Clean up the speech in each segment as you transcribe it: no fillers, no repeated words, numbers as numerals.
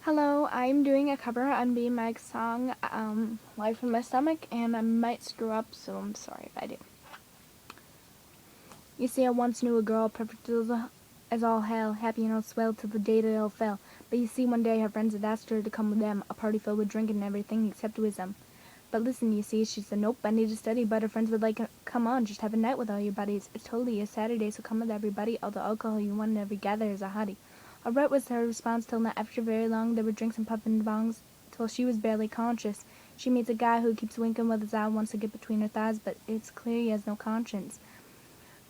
Hello, I'm doing a cover on B. Mike's song, Life in My Stomach, and I might screw up, so I'm sorry if I do. You see, I once knew a girl, perfect as all hell, happy and all swell till the day that it all fell. But you see, one day her friends had asked her to come with them, a party filled with drinking and everything except wisdom. But listen, you see, she said, nope, I need to study, but her friends would like, come on, just have a night with all your buddies. It's totally a Saturday, so come with everybody, all the alcohol you want and every gather is a hottie. Alright was her response till not after very long there were drinks and puffin' bongs till she was barely conscious. She meets a guy who keeps winking with his eye, wants to get between her thighs, but it's clear he has no conscience.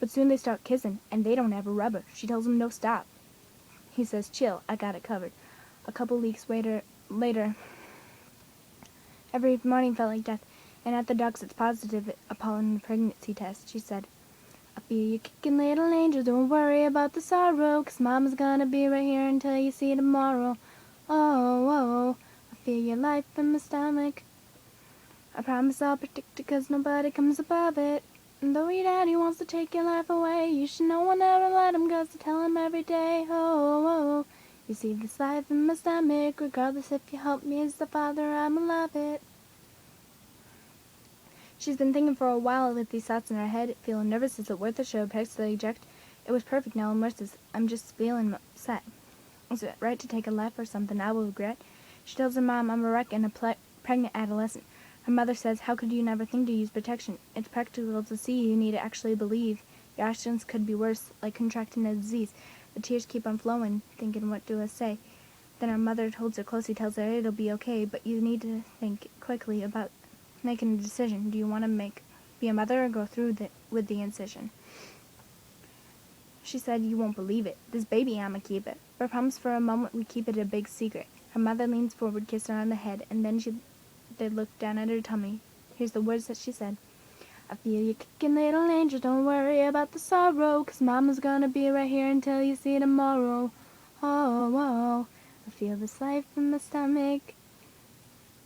But soon they start kissing, and they don't have a rubber. She tells him no stop. He says, chill, I got it covered. A couple weeks later, every morning felt like death, and at the docks it's positive upon the pregnancy test. She said, I feel you kicking, little angel, don't worry about the sorrow, 'cause Mama's gonna be right here until you see tomorrow. Oh, oh, I feel your life in my stomach. I promise I'll protect it 'cause nobody comes above it. And though your daddy wants to take your life away, you should know I'll never let him, 'cause I tell him every day. Oh, oh, you see this life in my stomach, regardless if you help me as the father, I'ma love it. She's been thinking for a while with these thoughts in her head, feeling nervous. Is it worth a show pegs to eject? It was perfect, now I'm worthless. I'm just feeling upset. Is it right to take a life or something I will regret? She tells her mom I'm a wreck and a pregnant adolescent. Her mother says, how could you never think to use protection? It's practical to see, you need to actually believe. Your actions could be worse, like contracting a disease. The tears keep on flowing, thinking, what do I say? Then her mother holds her closely, tells her it'll be okay, but you need to think quickly about making a decision. Do you want to be a mother or go through with the incision? She said, you won't believe it. This baby, I'ma keep it. But promise for a moment we keep it a big secret. Her mother leans forward, kissed her on the head, and then they looked down at her tummy. Here's the words that she said. I feel you kicking, little angel, don't worry about the sorrow, 'cause Mama's gonna be right here until you see tomorrow. Oh, oh, I feel this life in my stomach.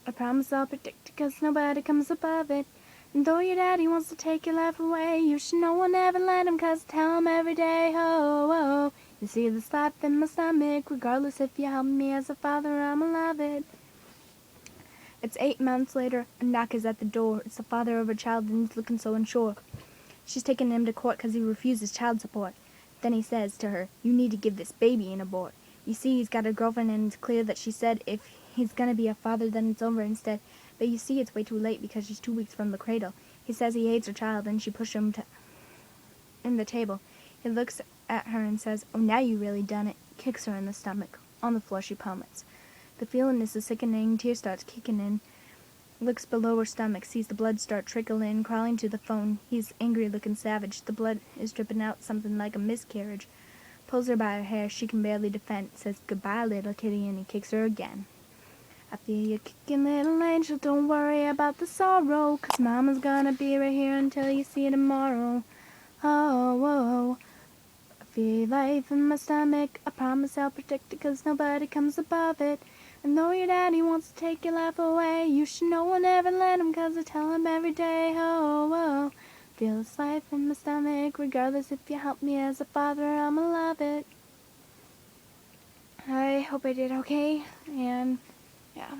I promise I'll protect it 'cause nobody comes above it. And though your daddy wants to take your life away, you should know I'll never let him, 'cause I tell him every day. Oh, oh, you see this life in my stomach, regardless if you help me as a father, I'ma love it. It's 8 months later, a knock is at the door. It's the father of her child, and he's looking so unsure. She's taking him to court 'cause he refuses child support. Then he says to her, you need to give this baby an abort. You see, he's got a girlfriend, and it's clear that she said if he's gonna be a father, then it's over instead. But you see, it's way too late because she's 2 weeks from the cradle. He says he hates her child, and she pushes him in the table. He looks at her and says, oh, now you really done it. Kicks her in the stomach. On the floor she plummets. The feeling is so sickening, tears starts kicking in. Looks below her stomach, sees the blood start trickling, crawling to the phone. He's angry, looking savage. The blood is dripping out, something like a miscarriage. Pulls her by her hair, she can barely defend. Says, goodbye, little kitty, and he kicks her again. I feel you kicking, little angel, don't worry about the sorrow, 'cause Mama's gonna be right here until you see tomorrow. Oh, oh, I feel life in my stomach. I promise I'll protect it 'cause nobody comes above it. And though your daddy wants to take your life away, you should know I'll never let him, 'cause I tell him every day. Oh, oh, feel this life in my stomach, regardless if you help me as a father, I'ma love it. I hope I did okay, and yeah.